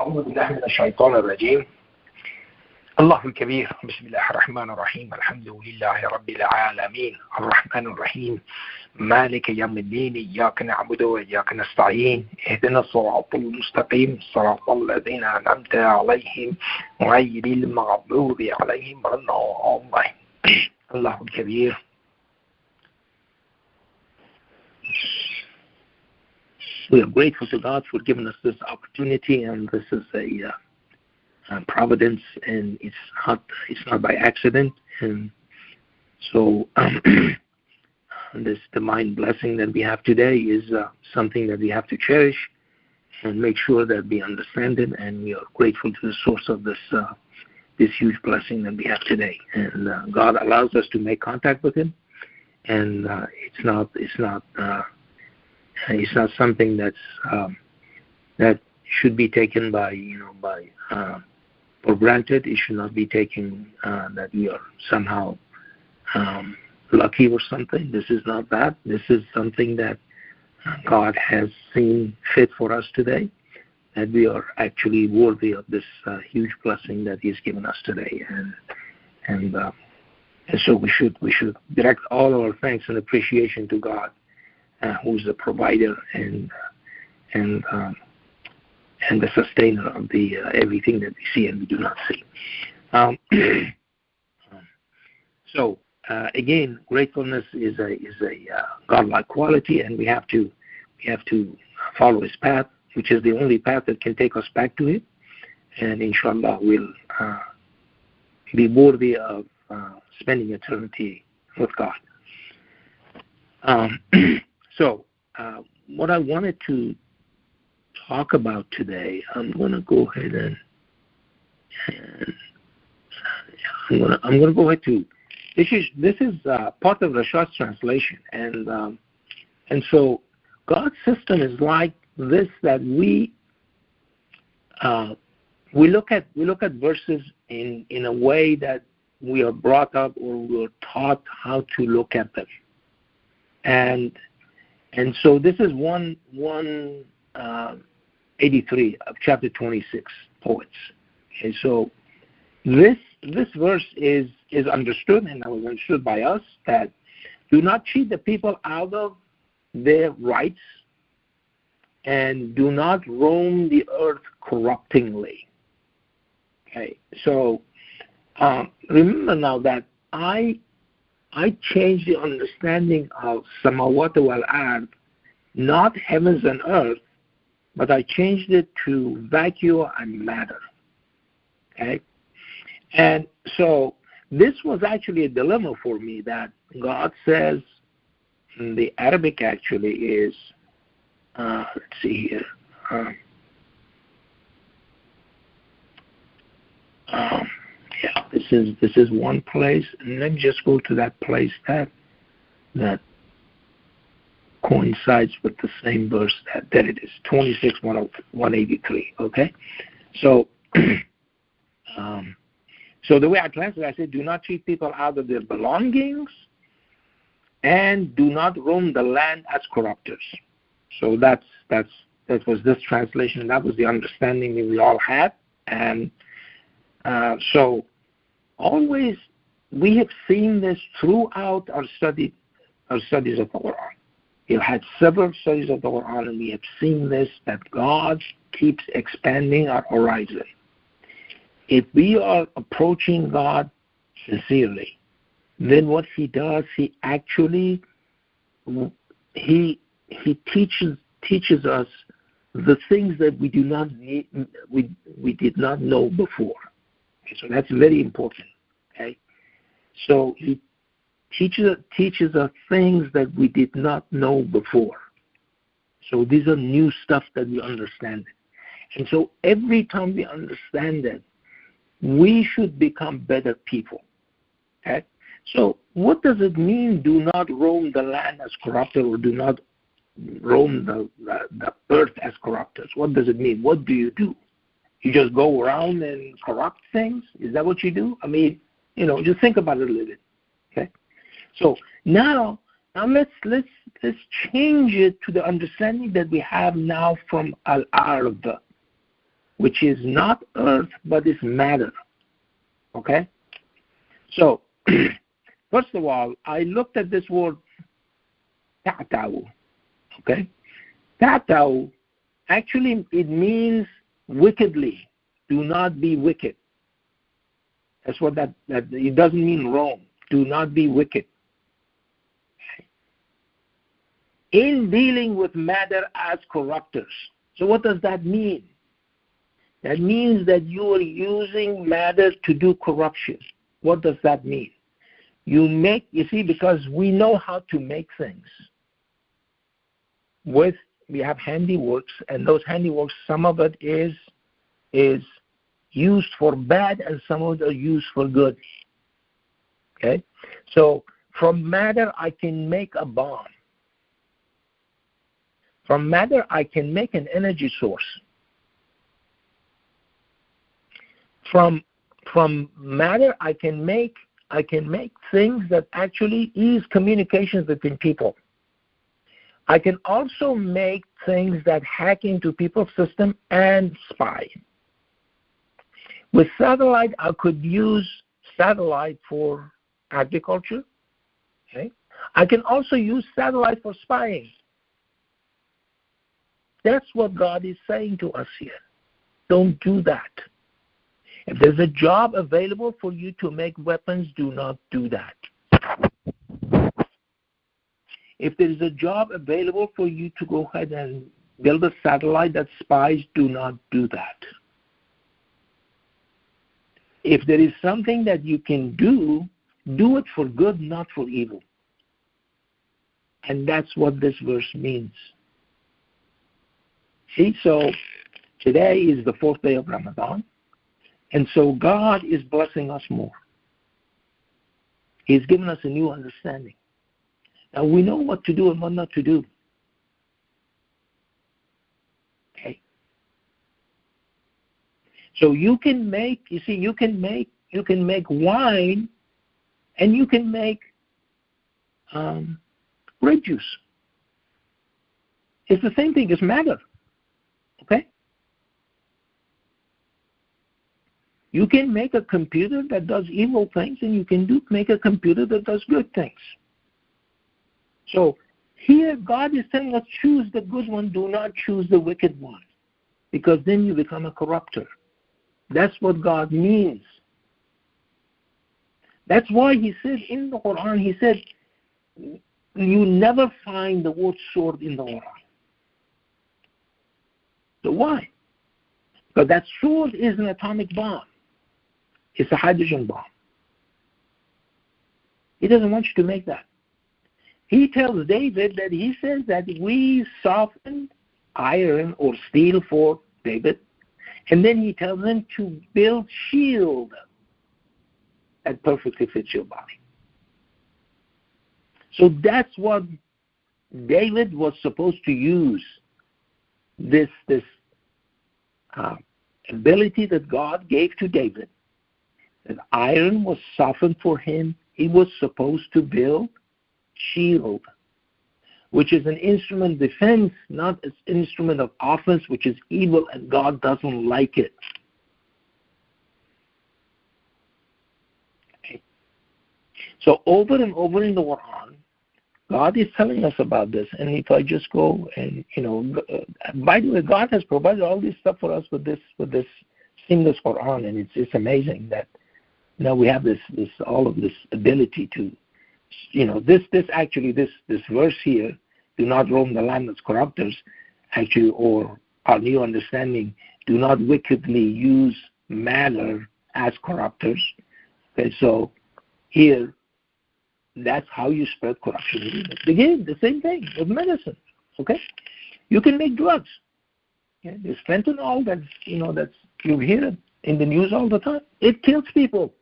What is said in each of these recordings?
أعوذ بالله من الشيطان الرجيم. الله الكبير. بسم الله الرحمن الرحيم. الحمد لله رب العالمين الرحمن الرحيم مالك يوم الدين. إياك نعبد وإياك نستعين. اهدنا الصراط المستقيم صراط الذين أنعمت عليهم غير المغضوب عليهم ولا الضالين. الله الكبير. We are grateful to God for giving us this opportunity, and this is a providence, and it's not by accident. And so this divine blessing that we have today is something that we have to cherish and make sure that we understand it, and we are grateful to the source of this huge blessing that we have today. And God allows us to make contact with Him, and it's not something that should be taken for granted. It should not be taken that we are somehow lucky or something. This is not that. This is something that God has seen fit for us today, that we are actually worthy of this huge blessing that He's given us today, and so we should direct all our thanks and appreciation to God, who's the provider and the sustainer of the everything that we see and we do not see. So again, gratefulness is a godlike quality, and we have to follow His path, which is the only path that can take us back to Him, and inshallah we'll be worthy of spending eternity with God. So what I wanted to talk about today, I'm going to go ahead and I'm going to go ahead to this is part of Rashad's translation, and so God's system is like this, that we look at verses in a way that we are brought up or we are taught how to look at them, and so this is 183 of chapter 26, Poets. Okay, so this verse is understood, and that was understood by us, that do not cheat the people out of their rights, and do not roam the earth corruptingly. Okay, so remember now that I changed the understanding of samawat wal ard, not heavens and earth, but I changed it to vacuum and matter. Okay? And so this was actually a dilemma for me, that God says, in the Arabic actually is, let's see here, this is one place, and let me just go to that place that coincides with the same verse. That it is 26, 183. Okay, so so the way I translate, I said, do not cheat people out of their belongings, and do not roam the land as corruptors. So that was this translation. That was the understanding that we all had, and so always we have seen this throughout our studies of the Quran. We've had several studies of the Quran, and we have seen this, that God keeps expanding our horizon. If we are approaching God sincerely, then what He does, He actually He teaches us the things that we do not need, we did not know before. Okay, so that's very important. Okay, so He teaches us things that we did not know before. So these are new stuff that we understand. And so every time we understand that, we should become better people. Okay? So what does it mean, do not roam the land as corruptors, or do not roam the earth as corruptors? What does it mean? What do? You just go around and corrupt things? Is that what you do? I mean, just think about it a little bit. Okay? So now let's change it to the understanding that we have now from al-ard. which is not earth, but is matter. Okay? So, first of all, I looked at this word, ta'ta'u. Okay? Ta'ta'u, actually, it means wickedly. Do not be wicked. That's what that it doesn't mean wrong. Do not be wicked. In dealing with matter as corruptors. So what does that mean? That means that you are using matter to do corruption. What does that mean? You see, because we know how to make things. We have handiworks, and those handiworks, some of it is used for bad, and some of it are used for good. Okay? So from matter, I can make a bomb. From matter, I can make an energy source. From matter, I can make things that actually ease communications between people. I can also make things that hack into people's system and spy. With satellite, I could use satellite for agriculture. Okay? I can also use satellite for spying. That's what God is saying to us here. Don't do that. If there's a job available for you to make weapons, do not do that. If there is a job available for you to go ahead and build a satellite that spies, do not do that. If there is something that you can do it for good, not for evil. And that's what this verse means. See, so today is the 4th day of Ramadan, and so God is blessing us more. He's given us a new understanding. Now we know what to do and what not to do. Okay. So you can make wine, and you can make grape juice. It's the same thing as matter. Okay? You can make a computer that does evil things, and you can make a computer that does good things. So here God is telling us, choose the good one, do not choose the wicked one, because then you become a corrupter. That's what God means. That's why he said in the Quran, he said, you never find the word sword in the Quran. So why? Because that sword is an atomic bomb. It's a hydrogen bomb. He doesn't want you to make that. He tells David that he says that we softened iron or steel for David, and then he tells him to build shield that perfectly fits your body. So that's what David was supposed to use, this ability that God gave to David, that iron was softened for him. He was supposed to build shield, which is an instrument of defense, not an instrument of offense, which is evil, and God doesn't like it. Okay. So over and over in the Quran, God is telling us about this, and if I just go and, by the way, God has provided all this stuff for us with this seamless Quran, and it's amazing that now we have all of this ability to, this verse here, do not roam the land as corrupters, actually, or our new understanding, do not wickedly use matter as corruptors. Okay, so here, that's how you spread corruption. Again, the same thing with medicine. Okay, you can make drugs. Okay? There's fentanyl that's you hear it in the news all the time. It kills people.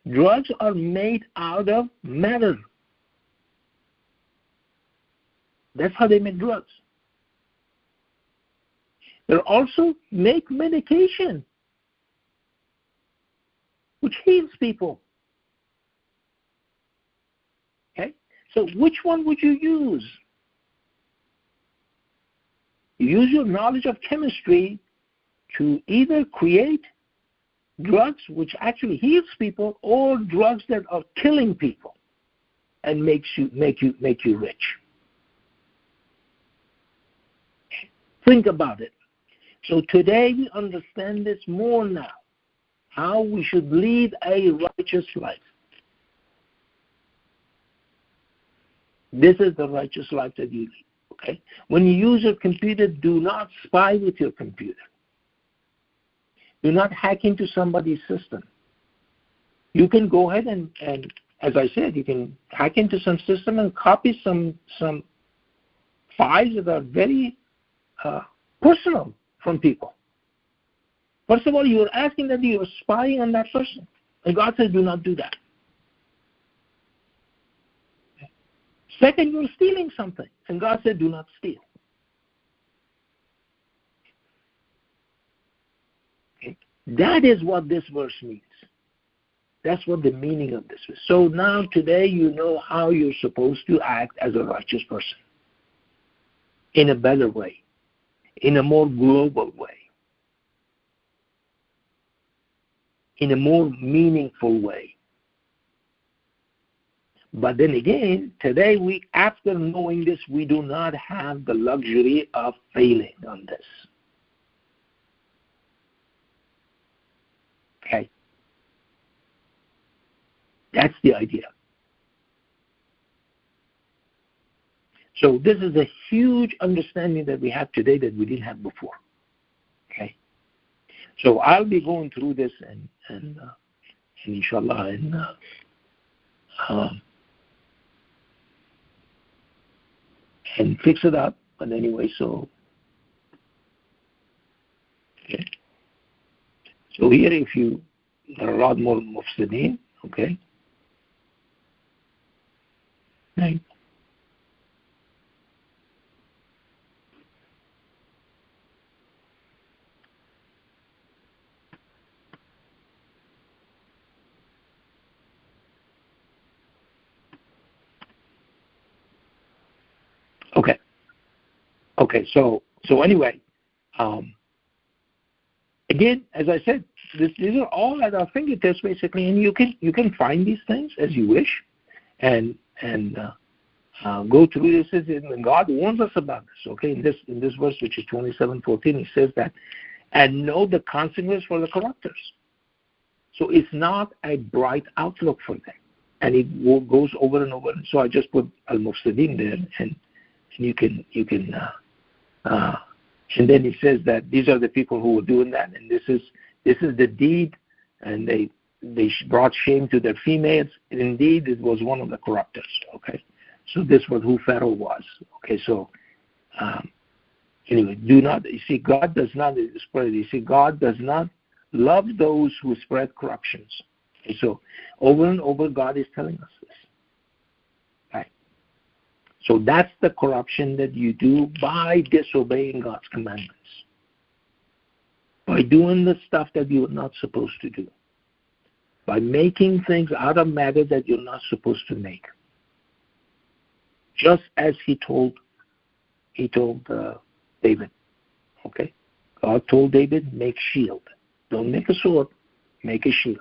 Drugs are made out of matter. That's how they make drugs. They also make medication, which heals people. Okay? So which one would you use? You use your knowledge of chemistry to either create drugs which actually heals people, or drugs that are killing people and make you rich. Think about it. So today we understand this more now, how we should lead a righteous life. This is the righteous life that you lead. Okay? When you use your computer, do not spy with your computer. Do not hack into somebody's system. You can go ahead and as I said, you can hack into some system and copy some files that are very personal from people. First of all, you're asking that you're spying on that person. And God says, do not do that. Second, you're stealing something. And God said, do not steal. Okay? That is what this verse means. That's what the meaning of this is. So now today you know how you're supposed to act as a righteous person. In a better way. In a more global way. In a more meaningful way. But then again, today after knowing this, we do not have the luxury of failing on this. Okay? That's the idea. So this is a huge understanding that we have today that we didn't have before. Okay? So I'll be going through this and inshallah and fix it up. But anyway, so okay. So here, there are a lot more mufsideen, okay. Right. Okay. So anyway, again, as I said, these are all at our fingertips basically, and you can find these things as you wish, and go through this. And God warns us about this. Okay, in this verse, which is 27:14, He says that, and know the consequence for the corruptors. So it's not a bright outlook for them, and it goes over and over. So I just put al-mufsidin there, and you can and then He says that these are the people who were doing that, and this is the deed, and they brought shame to their females. And indeed, it was one of the corruptors. Okay, so this was who Pharaoh was. Okay, so anyway, God does not love those who spread corruptions. Okay, so over and over, God is telling us this. Right. So that's the corruption that you do by disobeying God's commandments. By doing the stuff that you're not supposed to do. By making things out of matter that you're not supposed to make. Just as he told David. Okay? God told David, make shield. Don't make a sword, make a shield.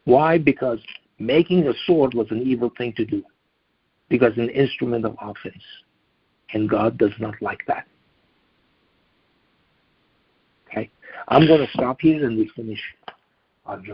Why? Because making a sword was an evil thing to do. Because an instrument of offense. And God does not like that. Okay? I'm going to stop here and we finish our job.